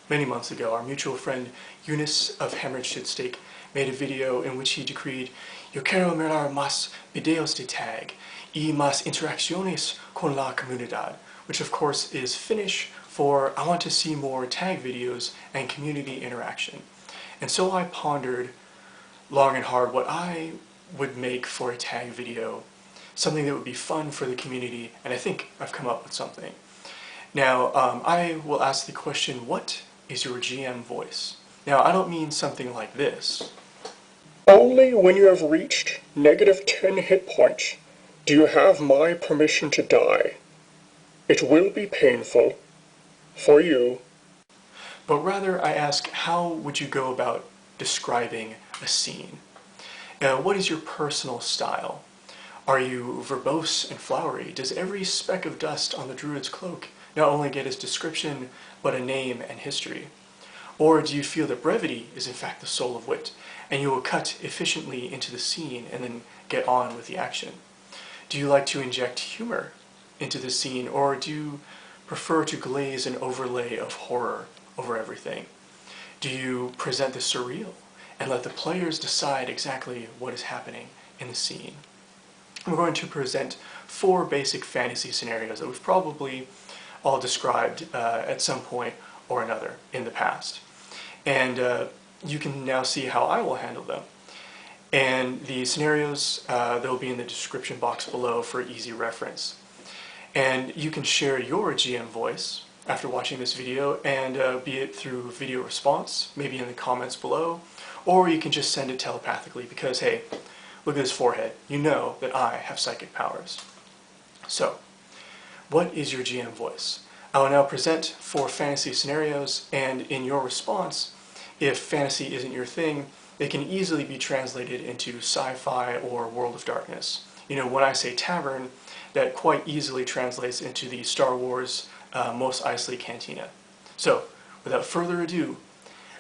many months ago, our mutual friend Eunice of Hemorrhage Steak made a video in which he decreed "Yo quiero mirar más videos de tag y más interacciones con la comunidad," which of course is Finnish for "I want to see more tag videos and community interaction." And so I pondered long and hard what I would make for a tag video, something that would be fun for the community, and I think I've come up with something. Now, I will ask the question, what is your GM voice? Now, I don't mean something like this. Only when you have reached -10 hit points do you have my permission to die. It will be painful for you. But rather, I ask, how would you go about describing a scene? What is your personal style? Are you verbose and flowery? Does every speck of dust on the druid's cloak not only get his description, but a name and history? Or do you feel that brevity is in fact the soul of wit, and you will cut efficiently into the scene and then get on with the action? Do you like to inject humor into the scene, or do you prefer to glaze an overlay of horror over everything? Do you present the surreal and let the players decide exactly what is happening in the scene? I'm going to present 4 basic fantasy scenarios that we've probably all described at some point or another in the past. And you can now see how I will handle them. And the scenarios, they'll be in the description box below for easy reference. And you can share your GM voice after watching this video, and be it through video response, maybe in the comments below, or you can just send it telepathically because, hey, look at this forehead. You know that I have psychic powers. So, what is your GM voice? I will now present 4 fantasy scenarios, and in your response, if fantasy isn't your thing, they can easily be translated into sci-fi or World of Darkness. You know, when I say tavern, that quite easily translates into the Star Wars Mos Eisley Cantina. So, without further ado,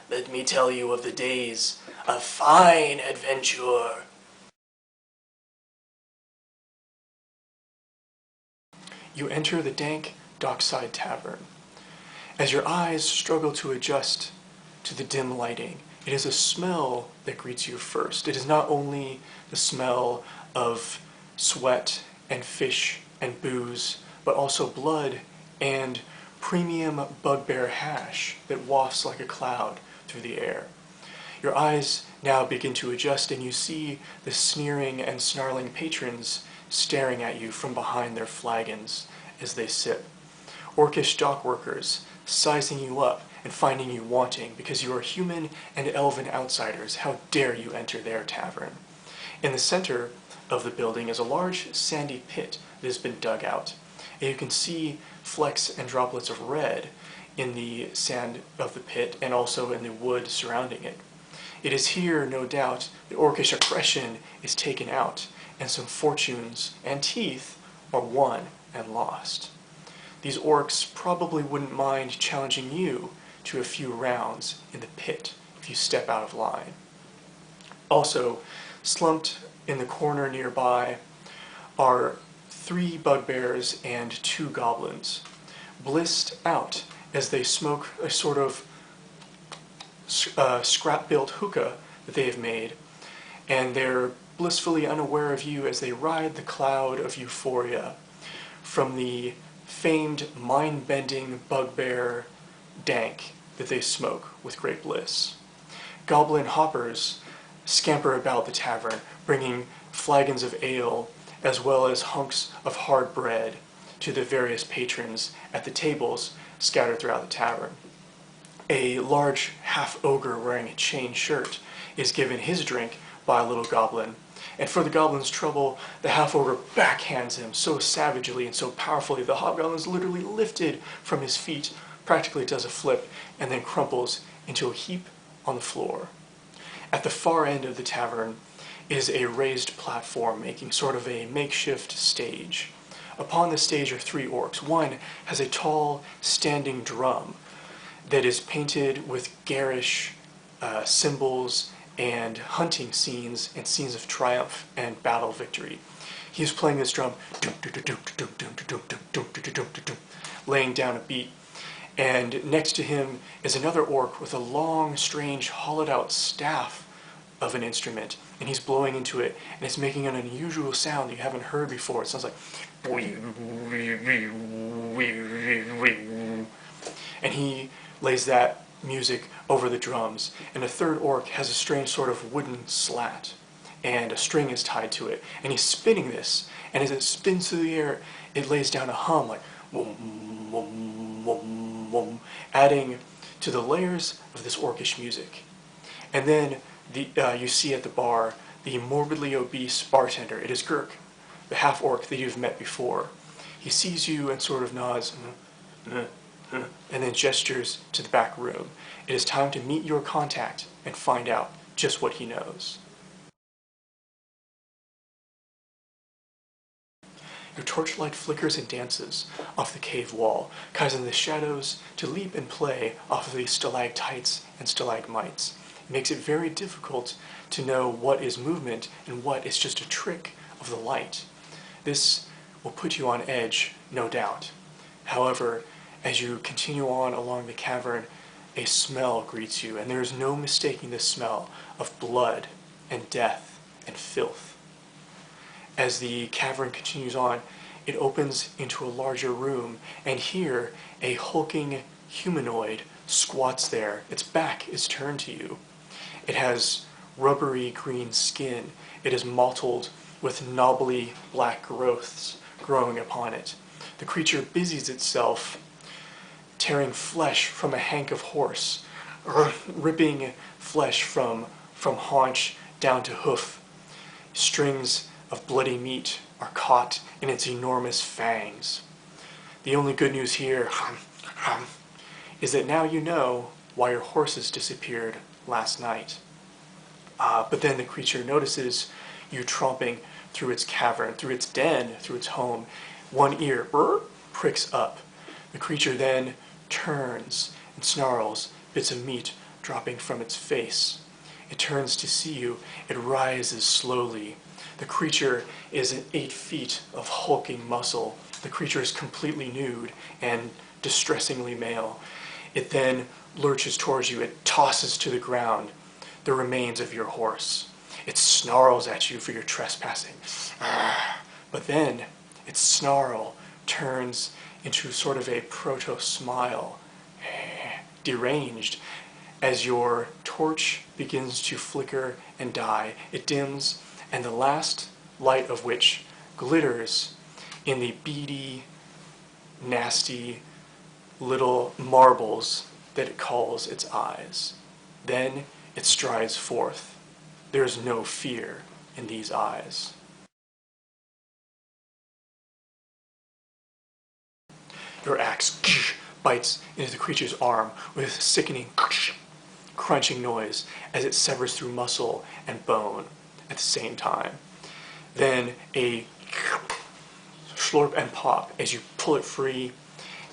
let me tell you of the days of fine adventure. You enter the dank dockside tavern. As your eyes struggle to adjust to the dim lighting, it is a smell that greets you first. It is not only the smell of sweat and fish and booze, but also blood and premium bugbear hash that wafts like a cloud through the air. Your eyes now begin to adjust, and you see the sneering and snarling patrons staring at you from behind their flagons as they sip. Orcish dock workers sizing you up and finding you wanting because you are human and elven outsiders. How dare you enter their tavern? In the center of the building is a large sandy pit that has been dug out, and you can see flecks and droplets of red in the sand of the pit and also in the wood surrounding it. It is here, no doubt, that orcish aggression is taken out, and some fortunes and teeth are won and lost. These orcs probably wouldn't mind challenging you to a few rounds in the pit if you step out of line. Also, slumped in the corner nearby are 3 bugbears and 2 goblins, blissed out as they smoke a sort of scrap-built hookah that they have made, and they're blissfully unaware of you as they ride the cloud of euphoria from the famed mind-bending bugbear dank that they smoke with great bliss. Goblin hoppers scamper about the tavern, bringing flagons of ale as well as hunks of hard bread to the various patrons at the tables scattered throughout the tavern. A large half-ogre wearing a chain shirt is given his drink by a little goblin, and for the goblin's trouble, the half-ogre backhands him so savagely and so powerfully the hobgoblin is literally lifted from his feet, practically does a flip, and then crumples into a heap on the floor. At the far end of the tavern is a raised platform making sort of a makeshift stage. Upon the stage are 3 orcs. One has a tall, standing drum that is painted with garish symbols and hunting scenes and scenes of triumph and battle victory. He is playing this drum, laying down a beat, And next to him is another orc with a long, strange, hollowed-out staff of an instrument, and he's blowing into it, and it's making an unusual sound that you haven't heard before. It sounds like... And he lays that music over the drums. And a third orc has a strange sort of wooden slat, and a string is tied to it. And he's spinning this, and as it spins through the air, it lays down a hum like... adding to the layers of this orcish music. And then you see at the bar the morbidly obese bartender. It is Gurk, the half-orc that you've met before. He sees you and sort of nods, and then gestures to the back room. It is time to meet your contact and find out just what he knows. Your torchlight flickers and dances off the cave wall, causing the shadows to leap and play off of these stalactites and stalagmites. It makes it very difficult to know what is movement and what is just a trick of the light. This will put you on edge, no doubt. However, as you continue on along the cavern, a smell greets you, and there is no mistaking the smell of blood and death and filth. As the cavern continues on, it opens into a larger room, and here a hulking humanoid squats there. Its back is turned to you. It has rubbery green skin. It is mottled with knobbly black growths growing upon it. The creature busies itself tearing flesh from a hank of horse, ripping flesh from haunch down to hoof. Strings of bloody meat are caught in its enormous fangs. The only good news here is that now you know why your horses disappeared last night. But then the creature notices you tromping through its cavern, through its den, through its home. One ear pricks up. The creature then turns and snarls, bits of meat dropping from its face. It turns to see you. It rises slowly. The creature is 8 feet of hulking muscle. The creature is completely nude and distressingly male. It then lurches towards you. It tosses to the ground the remains of your horse. It snarls at you for your trespassing. But then its snarl turns into sort of a proto-smile, deranged, as your torch begins to flicker and die. It dims, and the last light of which glitters in the beady, nasty little marbles that it calls its eyes. Then it strides forth. There is no fear in these eyes. Your axe bites into the creature's arm with a sickening crunching noise as it severs through muscle and bone at the same time. Then a slurp and pop as you pull it free,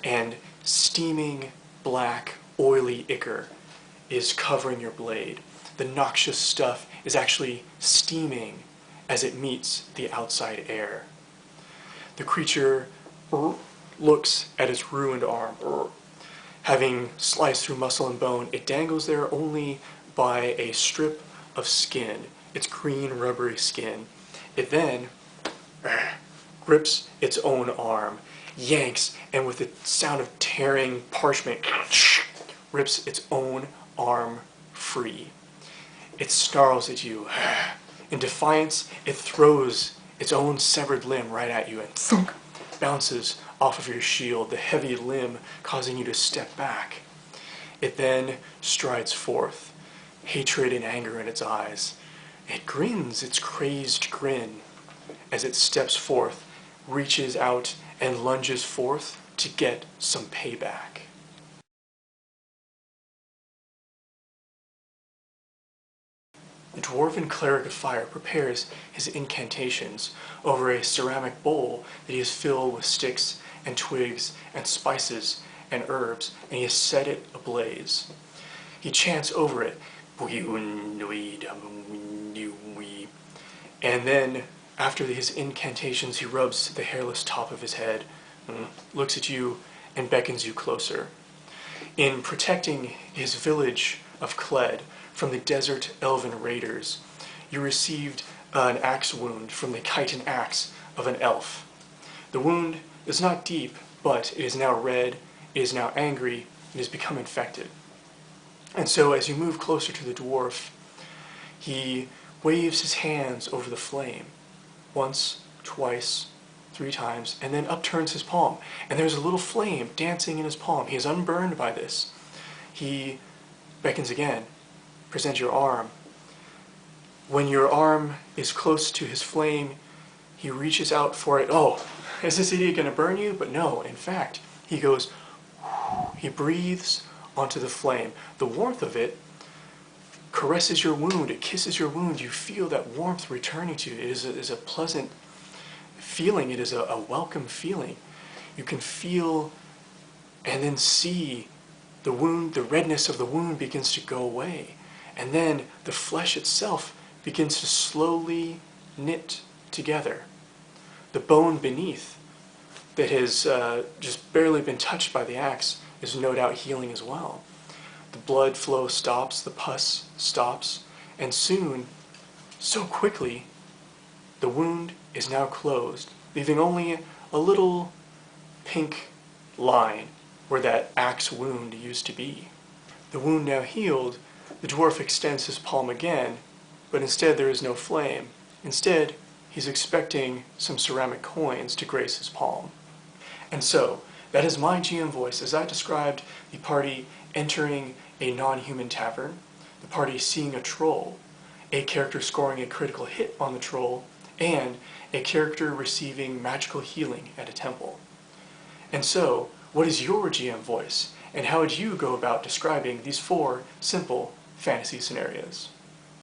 and steaming black oily ichor is covering your blade. The noxious stuff is actually steaming as it meets the outside air. The creature looks at its ruined arm. Having sliced through muscle and bone, it dangles there only by a strip of skin, its green rubbery skin. It then grips its own arm, yanks, and with the sound of tearing parchment, rips its own arm free. It snarls at you. In defiance, it throws its own severed limb right at you and thunk, bounces off of your shield, the heavy limb causing you to step back. It then strides forth, hatred and anger in its eyes. It grins its crazed grin as it steps forth, reaches out and lunges forth to get some payback. The dwarven cleric of fire prepares his incantations over a ceramic bowl that he has filled with sticks and twigs and spices and herbs, and he has set it ablaze. He chants over it, and then after his incantations he rubs the hairless top of his head, looks at you and beckons you closer. In protecting his village of Cled from the desert elven raiders, you received an axe wound from the chitin axe of an elf. The wound is not deep, but it is now red, it is now angry, it has become infected. And so as you move closer to the dwarf, he waves his hands over the flame, once, twice, 3 times, and then upturns his palm. And there's a little flame dancing in his palm. He is unburned by this. He beckons again. Present your arm. When your arm is close to his flame, he reaches out for it. Oh, is this idiot going to burn you? But no, in fact, he goes, he breathes onto the flame. The warmth of it caresses your wound. It kisses your wound. You feel that warmth returning to you. It is a pleasant feeling. It is a welcome feeling. You can feel and then see the wound, the redness of the wound begins to go away. And then the flesh itself begins to slowly knit together. The bone beneath that has just barely been touched by the axe is no doubt healing as well. The blood flow stops, the pus stops, and soon, so quickly, the wound is now closed, leaving only a little pink line where that axe wound used to be. The wound now healed, the dwarf extends his palm again, but instead there is no flame. Instead, he's expecting some ceramic coins to grace his palm. And so, that is my GM voice as I described the party entering a non-human tavern, the party seeing a troll, a character scoring a critical hit on the troll, and a character receiving magical healing at a temple. And so, what is your GM voice, and how would you go about describing these 4 simple fantasy scenarios?